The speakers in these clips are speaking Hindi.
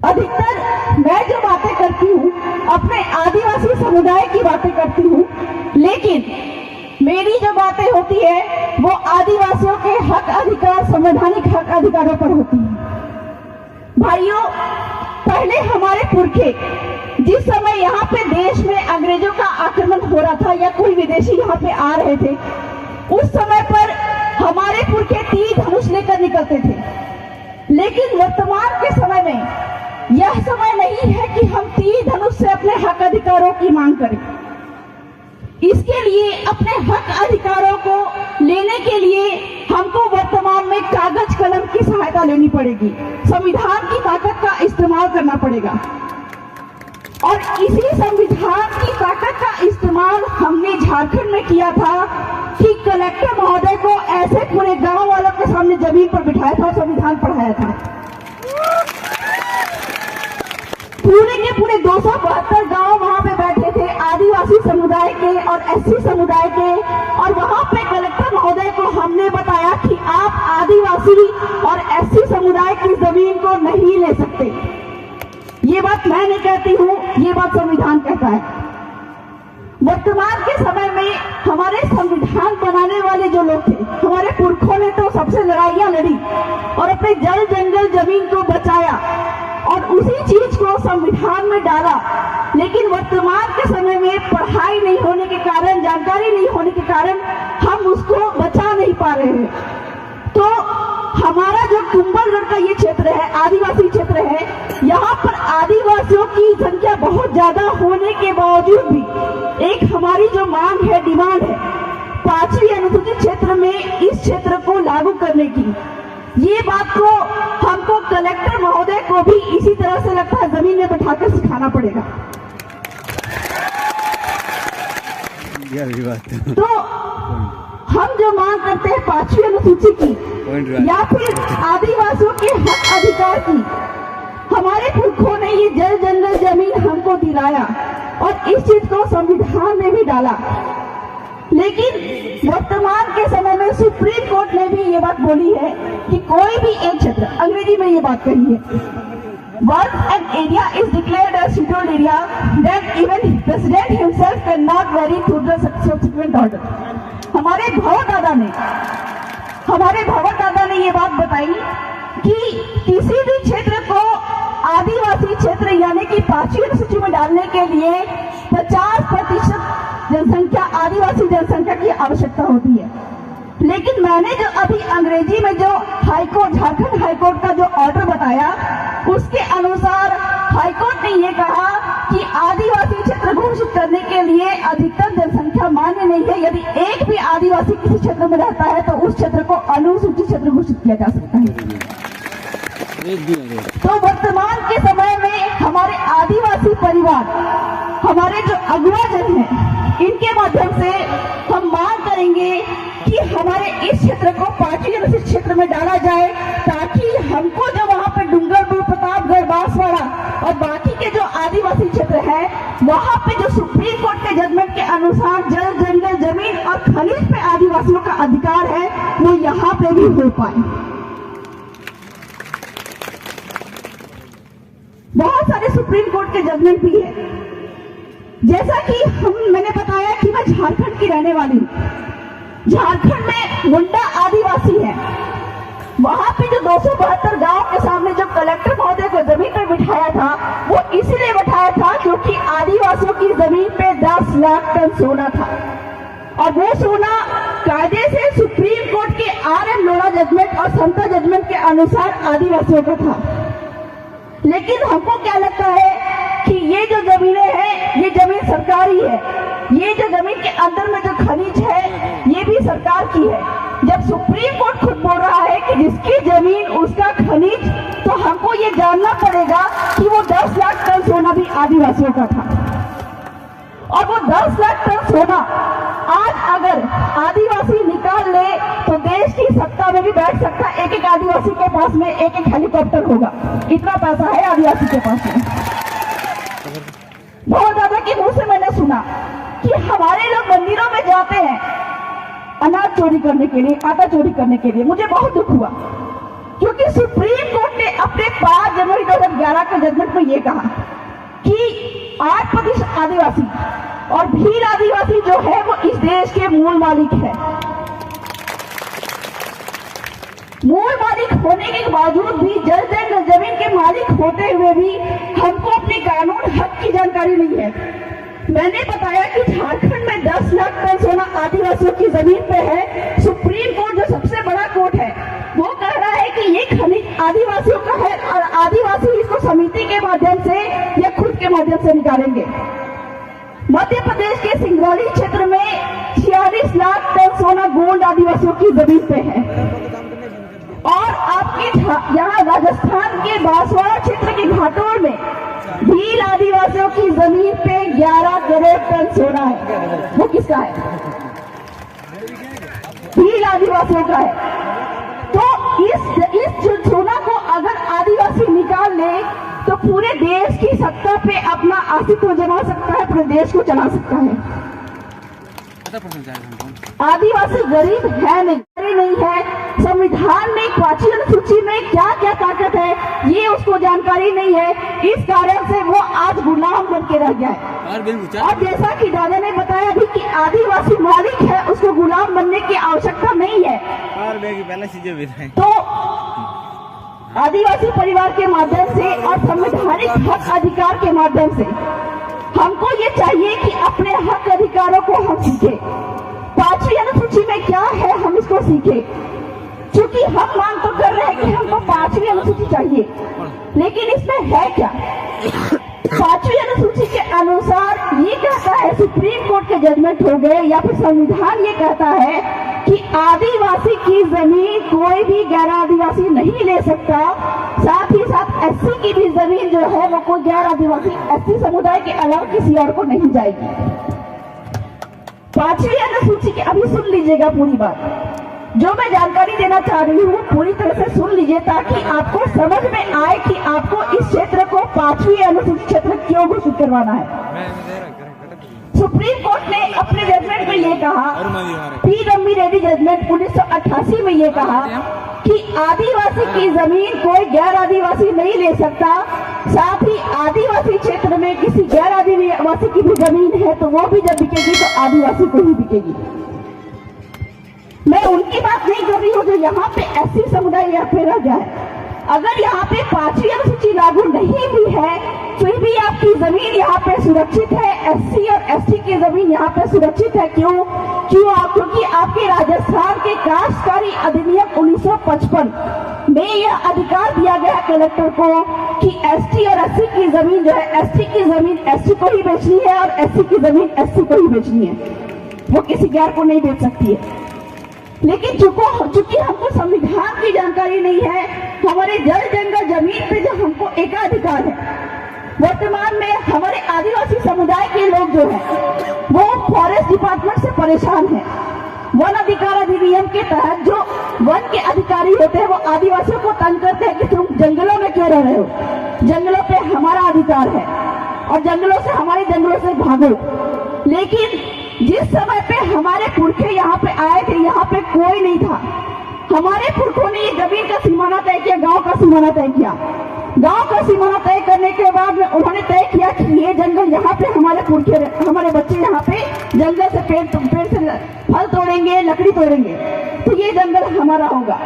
अधिकतर मैं जो बातें करती हूँ अपने आदिवासी समुदाय की बातें करती हूँ, लेकिन मेरी जो बातें होती है वो आदिवासियों के हक अधिकार, संवैधानिक हक अधिकारों पर होती है। भाइयों, पहले हमारे पुरखे जिस समय यहाँ पे देश में अंग्रेजों का आक्रमण हो रहा था या कोई विदेशी यहाँ पे आ रहे थे, उस समय पर हमारे पुरखे तीर धनुष लेकर निकलते थे। लेकिन वर्तमान के समय में यह समय नहीं है कि हम तीर धनुष से अपने हक अधिकारों की मांग करें। इसके लिए अपने हक अधिकारों को लेने के लिए हमको वर्तमान में कागज कलम की सहायता लेनी पड़ेगी, संविधान की ताकत का इस्तेमाल करना पड़ेगा। और इसी संविधान की ताकत का इस्तेमाल हमने झारखंड में किया था कि कलेक्टर महोदय को ऐसे पूरे गांव वालों के सामने जमीन पर बिठाया था और संविधान पढ़ाया था। पूरे के पूरे 272 गांव वहां पे बैठे थे, आदिवासी समुदाय के और एससी समुदाय के, और वहां पे कलेक्टर महोदय को हमने बताया कि आप आदिवासी और एससी समुदाय की जमीन को नहीं ले सकते। ये बात मैं नहीं कहती हूँ, ये बात संविधान कहता है। वर्तमान के समय में हमारे संविधान बनाने वाले जो लोग थे, हमारे पुरखों ने तो सबसे लड़ाइयां लड़ी और अपने जल जंगल जमीन को बचाया और उसी चीज को संविधान में डाला। लेकिन वर्तमान के समय में पढ़ाई नहीं होने के कारण, जानकारी नहीं होने के कारण हम उसको बचा नहीं पा रहे हैं। तो हमारा जो कुंभलगढ़ का ये क्षेत्र है, आदिवासी क्षेत्र है, यहाँ पर आदिवासियों की संख्या बहुत ज्यादा होने के बावजूद भी एक हमारी जो मांग है, डिमांड है, 5वीं अनुसूचित क्षेत्र में इस क्षेत्र को लागू करने की। ये बात को हमको कलेक्टर महोदय को भी इसी तरह से लगता है जमीन में बैठाकर सिखाना पड़ेगा। तो हम जो मांग करते हैं 5वीं अनुसूची की या फिर आदिवासियों के हक अधिकार की, हमारे पुरखों ने ये जल जंगल जमीन हमको दिलाया और इस चीज को संविधान में भी डाला। लेकिन वर्तमान के समय में सुप्रीम कोर्ट ने भी ये बात बोली है कि कोई भी एक क्षेत्र, अंग्रेजी में ये बात कही है, once an area is declared a scheduled area, then even president himself cannot vary through the subsequent order। हमारे भगवत दादा ने ये बात बताई कि किसी भी क्षेत्र को आदिवासी क्षेत्र यानी कि 5वीं अनुसूची में डालने के लिए 50% जनसंख्या, आदिवासी जनसंख्या की आवश्यकता होती है। लेकिन मैंने जो अभी अंग्रेजी में जो हाईकोर्ट, झारखंड हाईकोर्ट का जो ऑर्डर बताया, उसके अनुसार हाईकोर्ट ने ये कहा कि आदिवासी क्षेत्र घोषित करने के लिए अधिकतम जनसंख्या मान्य नहीं है। यदि एक भी आदिवासी किसी क्षेत्र में रहता है तो उस क्षेत्र को अनुसूचित क्षेत्र घोषित किया जा सकता है। तो वर्तमान के समय में हमारे आदिवासी परिवार, हमारे जो अगुआ जन हैं, इनके माध्यम से हम मांग करेंगे कि हमारे इस क्षेत्र को 5वीं अनुसूचित क्षेत्र में डाला जाए, ताकि हमको जो वहाँ पे डूंगरपुर, प्रतापगढ़, बांसवाड़ा और बाकी के जो आदिवासी क्षेत्र है, वहाँ पे जो सुप्रीम कोर्ट के जजमेंट के अनुसार जल जंगल जमीन और खनिज पे आदिवासियों का अधिकार है, वो यहाँ पे भी हो पाए। बहुत सारे सुप्रीम कोर्ट के जजमेंट भी है। जैसा कि मैंने बताया कि मैं झारखंड की रहने वाली हूँ। झारखंड में मुंडा आदिवासी है। वहां पे जो 272 गांव के सामने जो कलेक्टर महोदय को जमीन पर बिठाया था, वो इसलिए बिठाया था क्योंकि आदिवासियों की जमीन पे 10 लाख टन सोना था और वो सोना कायदे से सुप्रीम कोर्ट के RM लोढ़ा जजमेंट और समता जजमेंट के अनुसार आदिवासियों का था। लेकिन हमको क्या लगता है कि ये जो जमीनें हैं, ये जमीन सरकारी है, ये जो जमीन के अंदर में जो खनिज है, ये भी सरकार की है। जब सुप्रीम कोर्ट खुद बोल रहा है कि जिसकी जमीन उसका खनिज, तो हमको ये जानना पड़ेगा कि वो 10 लाख टन सोना भी आदिवासियों का था। और वो 10 लाख टन सोना आज अगर आदिवासी निकाल ले तो देश की सत्ता में भी बैठ सकता है। एक आदिवासी के पास में एक हेलीकॉप्टर होगा, इतना पैसा है आदिवासी के पास में। बहुत ज्यादा के मुंह से मैंने सुना कि हमारे लोग मंदिरों में जाते हैं अनाज चोरी करने के लिए, आटा चोरी करने के लिए। मुझे बहुत दुख हुआ। क्योंकि सुप्रीम कोर्ट ने अपने 5 जनवरी 2011 के जजमेंट में ये कहा कि 8% आदिवासी और भील आदिवासी जो है वो इस देश के मूल मालिक है। मूल मालिक होने के बावजूद भी जमीन के मालिक होते हुए भी हमको अपने कानून हक की जानकारी नहीं है। मैंने बताया कि झारखंड में 10 लाख टन सोना आदिवासियों की जमीन पे है। सुप्रीम कोर्ट जो सबसे बड़ा कोर्ट है वो कह रहा है कि ये खनिज आदिवासियों का है और आदिवासी इसको समिति के माध्यम से या खुद के माध्यम से निकालेंगे। मध्य प्रदेश के सिंगरौली क्षेत्र में 46 लाख टन सोना गोल्ड आदिवासियों की जमीन पे है और आपके यहाँ राजस्थान के बांसवाड़ा क्षेत्र के घाटोड़ में भील आदिवासियों की जमीन पे 11 करोड़ टन सोना है। वो किसका है? भील आदिवासियों का है। तो इस सोना को अगर आदिवासी निकाल ले तो पूरे देश की सत्ता पे अपना अस्तित्व जमा सकता है, पूरे देश को चला सकता है। आदिवासी गरीब है नहीं है। संविधान में 5वीं अनुसूची में क्या क्या ताकत है ये उसको जानकारी नहीं है। इस कारण से वो आज गुलाम बन के रह गया है। और जैसा कि दादा ने बताया भी कि आदिवासी मालिक है, उसको गुलाम बनने की आवश्यकता नहीं है। तो आदिवासी परिवार के माध्यम से और संवैधानिक हक अधिकार के माध्यम से हमको ये चाहिए कि अपने हक अधिकारों को हम सीखें। 5वीं अनुसूची में क्या है हम इसको सीखें, क्योंकि हम मांग तो कर रहे हैं कि हमको 5वीं अनुसूची चाहिए, लेकिन इसमें है क्या? 5वीं अनुसूची के अनुसार ये कहता है, सुप्रीम कोर्ट के जजमेंट हो गए या फिर संविधान ये कहता है कि आदिवासी की जमीन कोई भी गैर आदिवासी नहीं ले सकता। साथ ही साथ एससी की भी जमीन जो है वो कोई गैर आदिवासी एससी समुदाय के अलावा किसी और को नहीं जाएगी। 5वीं अनुसूची के अभी सुन लीजिएगा पूरी बात, जो मैं जानकारी देना चाह रही हूँ पूरी तरह से सुन लीजिए ताकि आपको समझ में आए कि आपको इस क्षेत्र को 5वीं अनुसूचित क्षेत्र क्यों घोषित करवाना है। सुप्रीम कोर्ट ने अपने जजमेंट में ये कहा, पी रम्मी रेड्डी जजमेंट 1988 में ये कहा कि आदिवासी की जमीन कोई गैर आदिवासी नहीं ले सकता। साथ ही आदिवासी क्षेत्र में किसी गैर आदिवासी की भी जमीन है तो वो भी जब बिकेगी तो आदिवासी को ही बिकेगी। मैं उनकी बात नहीं कर रही हूँ जो यहाँ पे एससी समुदाय यहाँ पे रह गया है। अगर यहाँ पे 5वीं अनुसूची लागू नहीं भी है फिर भी आपकी जमीन यहाँ पे सुरक्षित है। एससी और एसटी की जमीन यहाँ पे सुरक्षित है। क्यों? क्योंकि आपके राजस्थान के काश्तकारी अधिनियम 1955 में यह अधिकार दिया गया है कलेक्टर को कि एसटी और एससी की जमीन जो है, एसटी की जमीन एसटी को ही बेचनी है और एससी की जमीन एससी को ही बेचनी है, वो किसी गैर को नहीं बेच सकती है। लेकिन चूंकि हमको संविधान की जानकारी नहीं है, हमारे जल जंगल जमीन पे जो हमको एकाधिकार है। वर्तमान में हमारे आदिवासी समुदाय के लोग जो है वो फॉरेस्ट डिपार्टमेंट से परेशान है। वन अधिकार अधिनियम के तहत जो वन के अधिकारी होते हैं वो आदिवासियों को तंग करते हैं कि तुम जंगलों में क्यों रह रहे हो, जंगलों पे हमारा अधिकार है और जंगलों से हमारे जंगलों से भागो। लेकिन जिस समय पे हमारे पुरखे यहाँ पे आए थे यहाँ पे कोई नहीं था। हमारे पुरखों ने ये जमीन का सीमाना तय किया, गांव का सीमाना तय किया। गांव का सीमाना तय करने के बाद में उन्होंने तय किया कि ये जंगल यहाँ पे हमारे पुरखे, हमारे बच्चे यहाँ पे जंगल से पेड़ से फल तोड़ेंगे, लकड़ी तोड़ेंगे, तो ये जंगल हमारा होगा।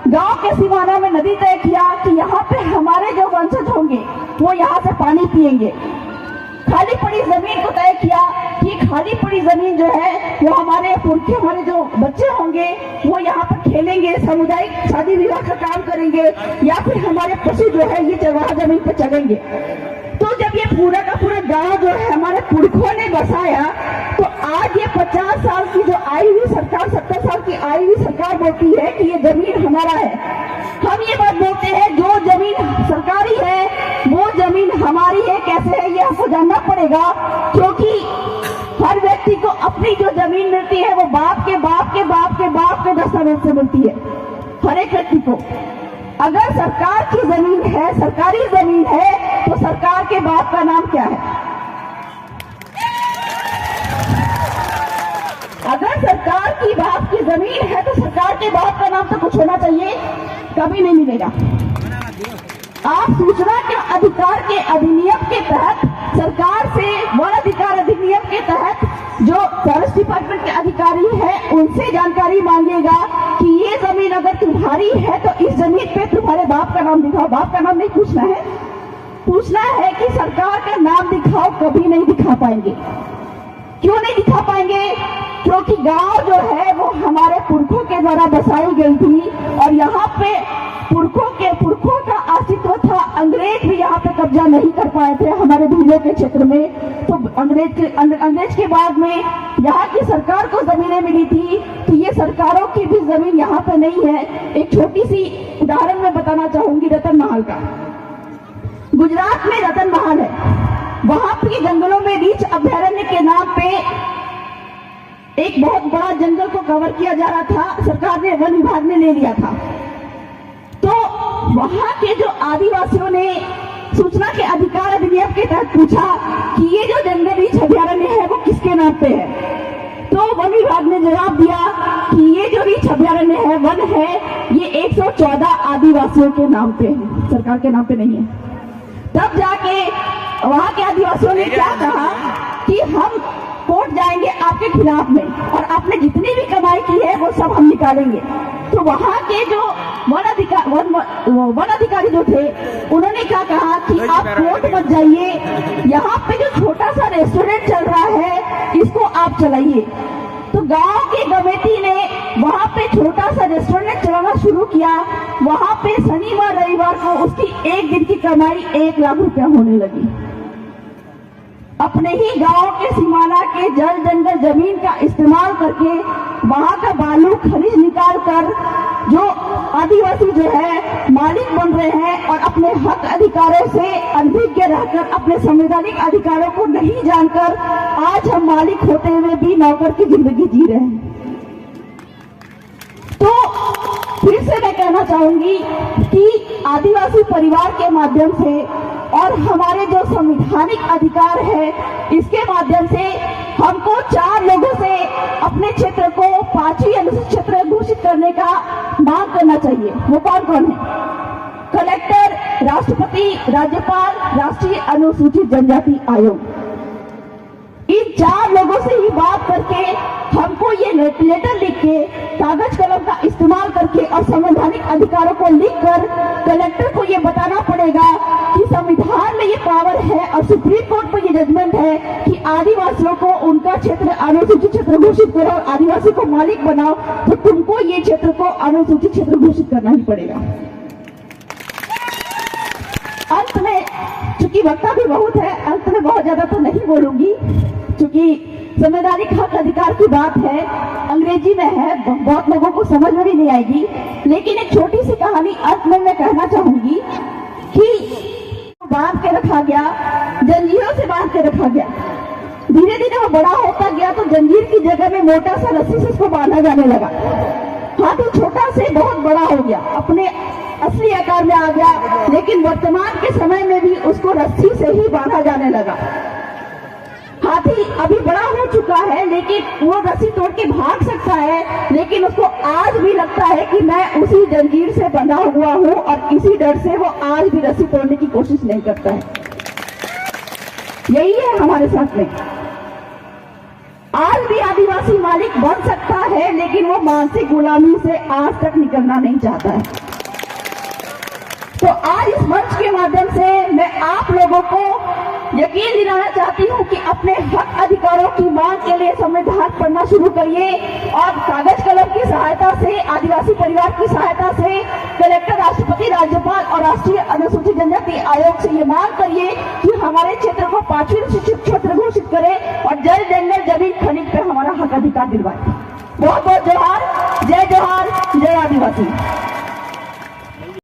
गांव के सीमाना में नदी तय किया कि यहाँ पे हमारे जो वंशज होंगे वो यहाँ से पानी पिएंगे। खाली पड़ी जमीन को तय किया कि खाली पड़ी जमीन जो है वो हमारे पुरखे, हमारे जो बच्चे होंगे वो यहाँ पर खेलेंगे, सामुदायिक शादी विवाह का काम करेंगे या फिर हमारे पशु जो है ये चरवाहा जमीन पर चलेंगे। तो जब ये पूरा का पूरा गांव जो है हमारे पुरखों ने बसाया तो आज ये 50 साल की जो आई हुई सरकार, 70 साल की आई हुई सरकार बोलती है कि ये जमीन हमारा है। हम ये बात बोलते हैं जो जमीन सरकारी है वो जमीन हमारी है। कैसे है ये हमको जानना पड़ेगा, क्योंकि हर व्यक्ति को अपनी जो जमीन मिलती है वो बाप के बाप के बाप के बाप के दस्तावेज से मिलती है। हर एक व्यक्ति को अगर सरकार की जमीन है, सरकारी जमीन है, तो सरकार के बाप का नाम क्या है? अगर अगर सरकार की बाप की जमीन है तो सरकार के बाप का नाम तो कुछ होना चाहिए, कभी नहीं मिलेगा। आप सूचना के अधिकार के अधिनियम के तहत सरकार से, वन अधिकार अधिनियम के तहत जो फॉरेस्ट डिपार्टमेंट के अधिकारी हैं उनसे जानकारी मांगेगा कि ये जमीन अगर तुम्हारी है तो इस जमीन पे तुम्हारे बाप का नाम दिखाओ। बाप का नाम नहीं पूछना है, पूछना है कि सरकार का नाम दिखाओ। कभी नहीं दिखा पाएंगे। क्यों नहीं दिखा पाएंगे? क्योंकि गांव जो है वो हमारे पुरखों के द्वारा बसाई गई थी और यहाँ पे पुरखों का अस्तित्व था। अंग्रेज भी यहाँ पे कब्जा नहीं कर पाए थे हमारे भीलों के क्षेत्र में। तो अंग्रेज के बाद में यहाँ की सरकार को जमीनें मिली थी, तो ये सरकारों की भी जमीन यहाँ पे नहीं है। एक छोटी सी उदाहरण मैं बताना चाहूंगी रतन महल का। गुजरात में रतन महल है, वहां के जंगलों में रीछ अभयारण्य के नाम पे एक बहुत बड़ा जंगल को कवर किया जा रहा था। सरकार ने, वन विभाग ने ले लिया था। तो वहां के जो आदिवासियों ने सूचना के अधिकार अधिनियम के तहत पूछा कि ये जो जंगल रीछ अभयारण्य है वो किसके नाम पे है। तो वन विभाग ने जवाब दिया कि ये जो रीछ अभयारण्य है, वन है, ये 114 आदिवासियों के नाम पे है, सरकार के नाम पे नहीं है। तब जाके वहां के आदिवासियों ने क्या कहा कि हम कोर्ट जाएंगे आपके खिलाफ में और आपने जितनी भी कमाई की है वो सब हम निकालेंगे। तो वहां के जो वन अधिकारी जो थे उन्होंने क्या कहा कि आप कोर्ट मत जाइए, यहाँ पे जो छोटा सा रेस्टोरेंट चल रहा है इसको आप चलाइए। तो गांव की कमेटी ने वहां पे छोटा सा रेस्टोरेंट चलाना शुरू किया। वहां पे शनिवार रविवार को उसकी एक दिन की कमाई 1 लाख रुपया होने लगी। अपने ही गांव के सीमाना के जल जंगल जमीन का इस्तेमाल करके वहां का बालू खनिज निकाल कर जो आदिवासी जो है मालिक बन रहे हैं और अपने हक अधिकारों से अनभिज्ञ रहकर, अपने संवैधानिक अधिकारों को नहीं जानकर आज हम मालिक होते हुए भी नौकर की जिंदगी जी रहे हैं। तो फिर से मैं कहना चाहूंगी कि आदिवासी परिवार के माध्यम से और हमारे जो संवैधानिक अधिकार है इसके माध्यम से हमको 4 लोगों से अपने क्षेत्र को 5वीं अनुसूचित क्षेत्र घोषित करने का मांग करना चाहिए। वो कौन कौन है? कलेक्टर, राष्ट्रपति, राज्यपाल, राष्ट्रीय अनुसूचित जनजाति आयोग। इन 4 लोगों से ही बात करके हमको ये लेटर लिख के कागज कलम का इस्तेमाल करके और संवैधानिक अधिकारों को लिखकर कलेक्टर को ये बताना पड़ेगा कि संविधान में ये पावर है और सुप्रीम कोर्ट में ये जजमेंट है कि आदिवासियों को उनका क्षेत्र अनुसूचित क्षेत्र घोषित करो और आदिवासी को मालिक बनाओ, तो तुमको ये क्षेत्र को अनुसूचित क्षेत्र घोषित करना ही पड़ेगा। अंत में, चूंकि वक्ता भी बहुत है, अंत में बहुत ज्यादा तो नहीं बोलूंगी क्योंकि संवैधानिक हक अधिकार की बात है, अंग्रेजी में है, बहुत लोगों को समझ में भी नहीं आएगी। लेकिन एक छोटी सी कहानी अंत में मैं कहना चाहूंगी कि बांध के रखा गया, जंजीरों से बांध के रखा गया। धीरे धीरे वो बड़ा होता गया तो जंजीर की जगह में मोटा सा रस्सी से उसको बांधा जाने लगा। हाथी छोटा से बहुत बड़ा हो गया, अपने असली आकार में आ गया। लेकिन वर्तमान के समय में भी उसको रस्सी से ही बांधा जाने लगा। हाथी अभी बड़ा हो चुका है लेकिन वो रस्सी तोड़ के भाग सकता है, लेकिन उसको आज भी लगता है कि मैं उसी जंजीर से बंधा हुआ हूँ और इसी डर से वो आज भी रस्सी तोड़ने की कोशिश नहीं करता है। यही है हमारे साथ में। आज भी आदिवासी मालिक बन सकता है लेकिन वो मानसिक गुलामी से आज तक निकलना नहीं चाहता है। तो आज इस मंच के माध्यम से मैं आप लोगों को यकीन दिलाना चाहती हूँ कि अपने हक अधिकारों की मांग के लिए संविधान पढ़ना शुरू करिए और कागज कलम की सहायता से, आदिवासी परिवार की सहायता से कलेक्टर, राष्ट्रपति, राज्यपाल और राष्ट्रीय अनुसूचित जनजाति आयोग से ये मांग करिए कि हमारे क्षेत्र को 5वीं अनुसूचित क्षेत्र घोषित करे और जल जंगल जमीन खनिज पे हमारा हक अधिकार दिलवाए। बहुत बहुत जोहार, जय जोहार, जय आदिवासी।